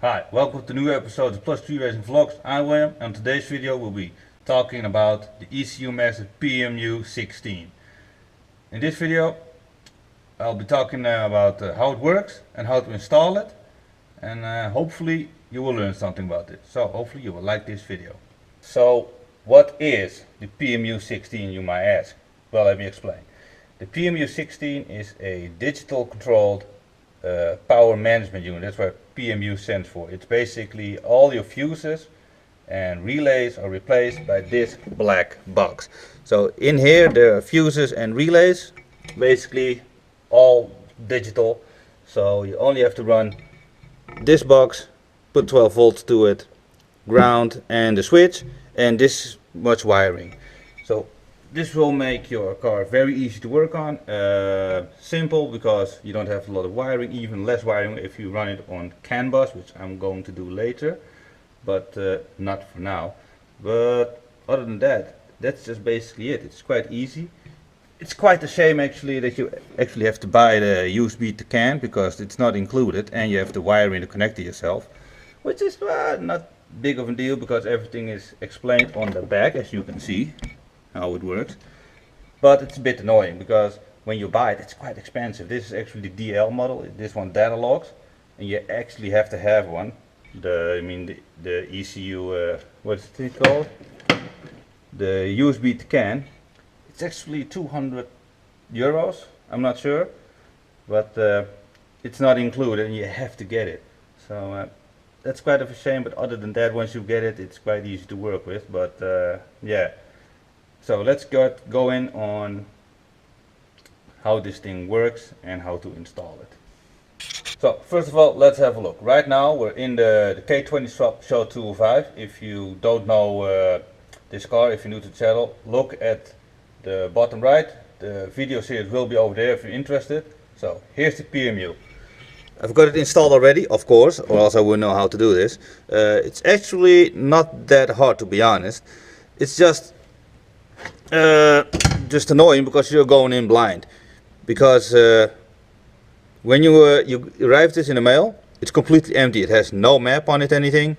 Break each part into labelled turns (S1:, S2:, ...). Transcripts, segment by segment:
S1: Hi, welcome to a new episode of Plus 3 Racing Vlogs. I'm William, and today's video will be talking about the ECU MASTER PMU 16. In this video I'll be talking about how it works and how to install it, and hopefully you will learn something about it. So hopefully you will like this video. So what is the PMU 16, you might ask? Well, let me explain. The PMU 16 is a digital controlled power management unit. That's what PMU stands for. It's basically all your fuses and relays are replaced by this black box. So in here there are fuses and relays, basically all digital. So you only have to run this box, put 12 volts to it, ground and the switch, and this much wiring. So this will make your car very easy to work on, simple because you don't have a lot of wiring, even less wiring if you run it on CAN bus, which I'm going to do later, but not for now. But other than that, that's just basically it. It's quite easy. It's quite a shame actually that you actually have to buy the USB to CAN because it's not included, and you have the wiring to connect to yourself, which is not big of a deal because everything is explained on the back, as you can see how it works. But it's a bit annoying because when you buy it, it's quite expensive. This is actually the DL model. This one data logs, and you actually have to have one. The ECU, what's it called? The USB to CAN. It's actually 200 euros. I'm not sure, but it's not included, and you have to get it. So that's quite of a shame. But other than that, once you get it, it's quite easy to work with. But yeah. So let's go in on how this thing works and how to install it. So first of all, let's have a look. Right now we're in the K20 Show 205. If you don't know this car, if you're new to the channel, look at the bottom right. The video series will be over there if you're interested. So here's the PMU. I've got it installed already, of course, or else I wouldn't know how to do this. It's actually not that hard, to be honest. It's just annoying because you're going in blind, because when you arrive this in the mail, it's completely empty. It has no map on it, anything.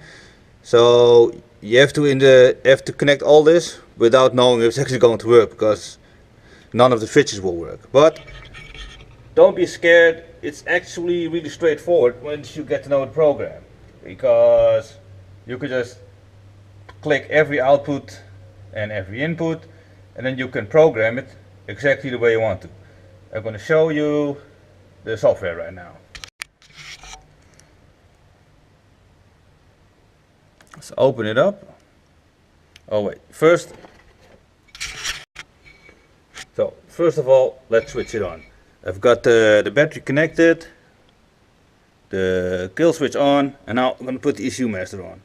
S1: So you have to connect all this without knowing if it's actually going to work, because none of the switches will work. But don't be scared. It's actually really straightforward once you get to know the program, because you could just click every output and every input, and then you can program it exactly the way you want to. I'm going to show you the software right now. Let's open it up. Oh wait, first of all, let's switch it on. I've got the battery connected, the kill switch on, and now I'm going to put the ECU Master on.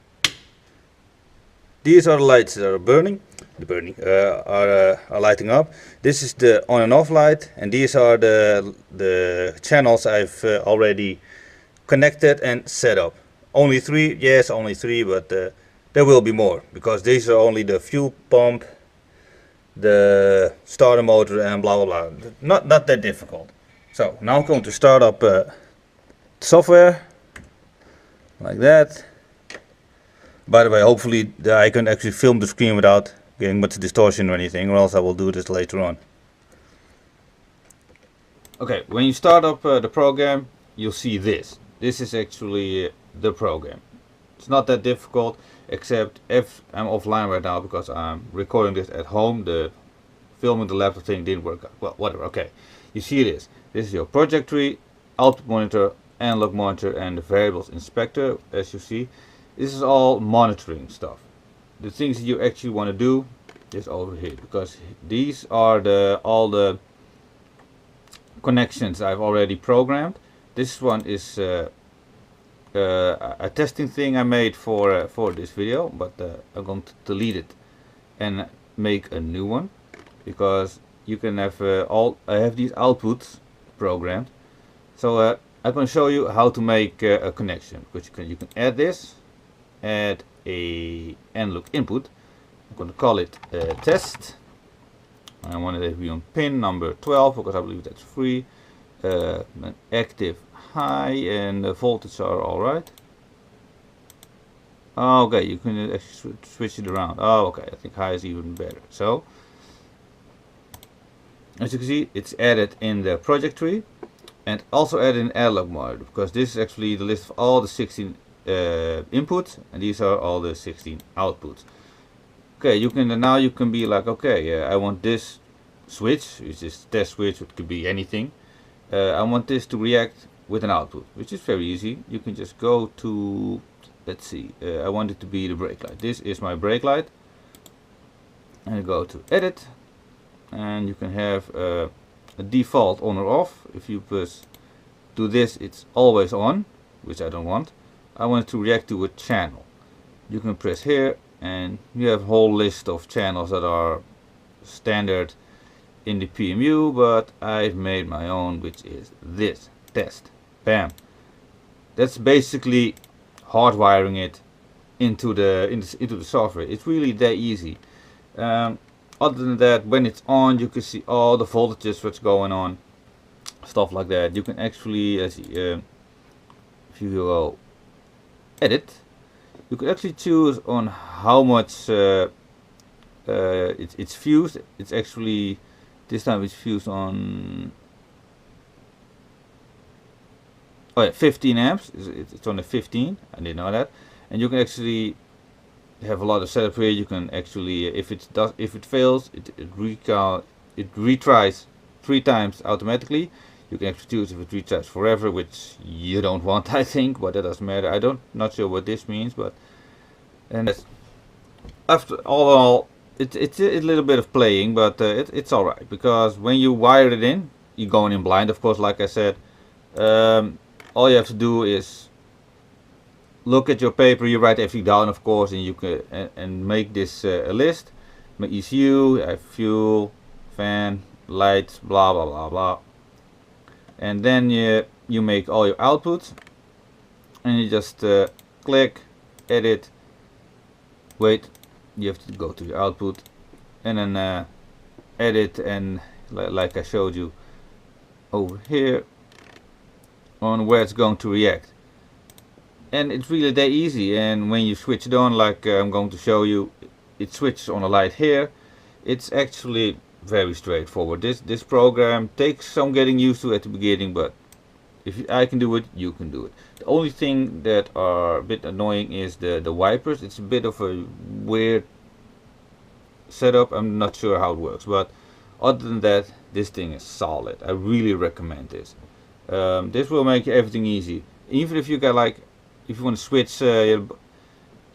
S1: These are the lights that are burning. Are lighting up. This is the on and off light, and these are the channels I've already connected and set up. Only three, yes, only three, but there will be more, because these are only the fuel pump, the starter motor, and blah blah blah. Not that difficult. So now I'm going to start up software like that. By the way, hopefully I can actually film the screen without getting much distortion or anything, or else I will do this later on. Okay, when you start up the program, you'll see this. This is actually the program. It's not that difficult, except if I'm offline right now because I'm recording this at home. The filming the laptop thing didn't work out. Well, whatever. Okay, you see this. This is your project tree, output monitor, analog monitor, and the variables inspector. As you see, this is all monitoring stuff. The things that you actually want to do is over here, because these are all the connections I've already programmed. This one is a testing thing I made for this video, but I'm going to delete it and make a new one, because you can have I have these outputs programmed. So I'm going to show you how to make a connection, because you can add this. Add a analog input. I'm going to call it test. I want it to be on pin number 12 because I believe that's free. An active high, and the voltage are alright. Oh, okay, you can actually switch it around. Oh, okay, I think high is even better. So, as you can see, it's added in the project tree, and also added in analog mode, because this is actually the list of all the 16 inputs, and these are all the 16 outputs. Okay, you can now you can be like, okay, I want this switch, which is test switch, it could be anything. I want this to react with an output, which is very easy. You can just go to, let's see, I want it to be the brake light. This is my brake light, and go to edit, and you can have a default on or off. If you do this, it's always on, which I don't want. I want it to react to a channel. You can press here, and you have a whole list of channels that are standard in the PMU, but I've made my own, which is this test. Bam. That's basically hardwiring it into the software. It's really that easy. Other than that, when it's on, you can see all the voltages, what's going on, stuff like that. You can actually, if you go edit, you can actually choose on how much it's fused. It's actually, this time it's fused on, oh yeah, 15 amps. It's on the 15. I didn't know that. And you can actually have a lot of setup here. You can actually, if it fails, it retries 3 times automatically. You can actually choose if it retries forever, which you don't want, I think, but that doesn't matter. Not sure what this means, but, and that's, after all in all, it's a little bit of playing, but it's alright, because when you wire it in, you're going in blind, of course, like I said. All you have to do is look at your paper, you write everything down, of course, and you can and make this a list. My ECU, fuel, fan, lights, blah blah blah blah. And then you make all your outputs, and you just click, edit, wait, you have to go to your output, and then edit, and like I showed you over here on where it's going to react. And it's really that easy. And when you switch it on, like I'm going to show you, it switches on a light here. It's actually very straightforward. This program takes some getting used to at the beginning, but if I can do it, you can do it. The only thing that are a bit annoying is the wipers. It's a bit of a weird setup. I'm not sure how it works, but other than that, this thing is solid. I really recommend this. This will make everything easy. Even if you got, like, if you want to switch,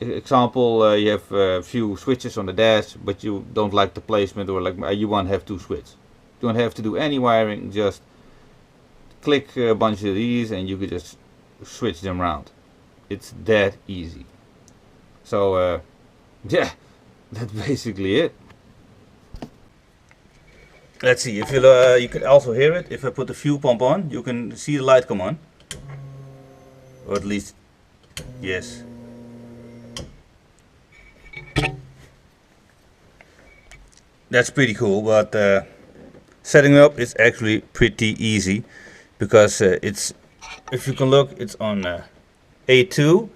S1: example, you have a few switches on the dash, but you don't like the placement, or like you want to have 2 switches. You don't have to do any wiring, just click a bunch of these and you can just switch them around. It's that easy. So yeah, that's basically it. Let's see, if you can also hear it. If I put the fuel pump on, you can see the light come on, or at least, yes. That's pretty cool, but setting up is actually pretty easy, because it's, if you can look, it's on A2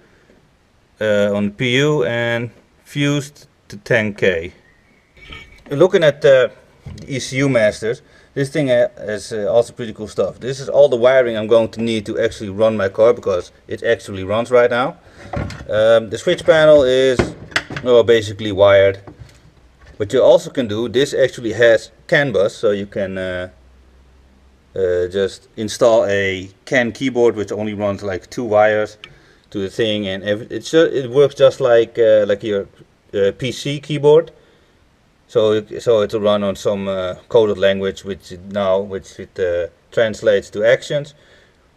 S1: on PU and fused to 10K. Looking at the ECU Masters, this thing has also pretty cool stuff. This is all the wiring I'm going to need to actually run my car, because it actually runs right now. The switch panel is, well, basically wired. What you also can do, this actually has CAN bus, so you can just install a CAN keyboard, which only runs like 2 wires to the thing, and it works just like your PC keyboard. So it'll run on some coded language, which it translates to actions,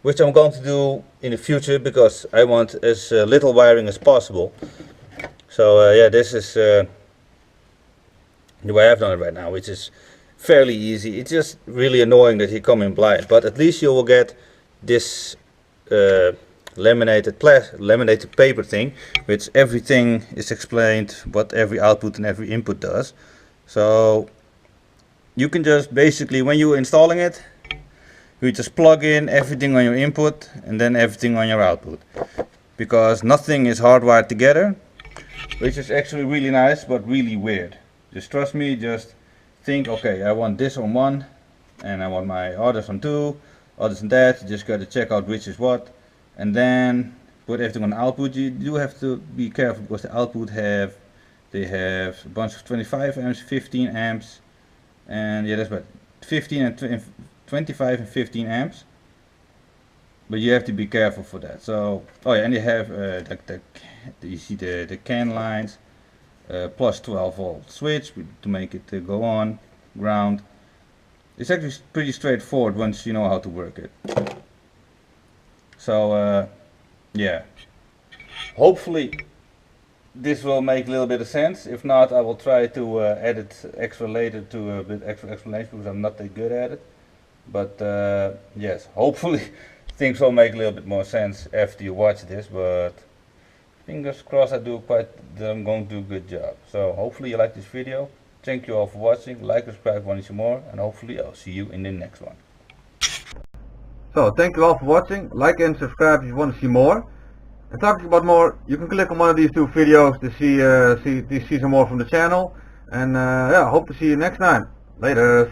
S1: which I'm going to do in the future, because I want as little wiring as possible. So yeah, this is the way I've done it right now, which is fairly easy. It's just really annoying that you come in blind, but at least you will get this laminated paper thing, which everything is explained, what every output and every input does. So you can just basically, when you're installing it, you just plug in everything on your input and then everything on your output. because nothing is hardwired together, which is actually really nice but really weird. Just trust me, just think, okay, I want this on one and I want my others on two, others on that. You just got to check out which is what and then put everything on output. You do have to be careful because the output have a bunch of 25 amps, 15 amps, and yeah, that's what 15 and 25 and 15 amps. But you have to be careful for that. So, oh yeah, and you have you see the CAN lines, plus 12 volt switch to make it go on, ground. It's actually pretty straightforward once you know how to work it. So yeah, hopefully this will make a little bit of sense. If not, I will try to edit extra later to a bit extra explanation because I'm not that good at it. But yes, hopefully things will make a little bit more sense after you watch this. But fingers crossed, I'm going to do a good job. So hopefully you like this video. Thank you all for watching. Like, subscribe if you want to see more, and hopefully I'll see you in the next one.
S2: So thank you all for watching. Like and subscribe if you want to see more. And talking about more, you can click on one of these two videos to see some more from the channel. And yeah, hope to see you next time. Later.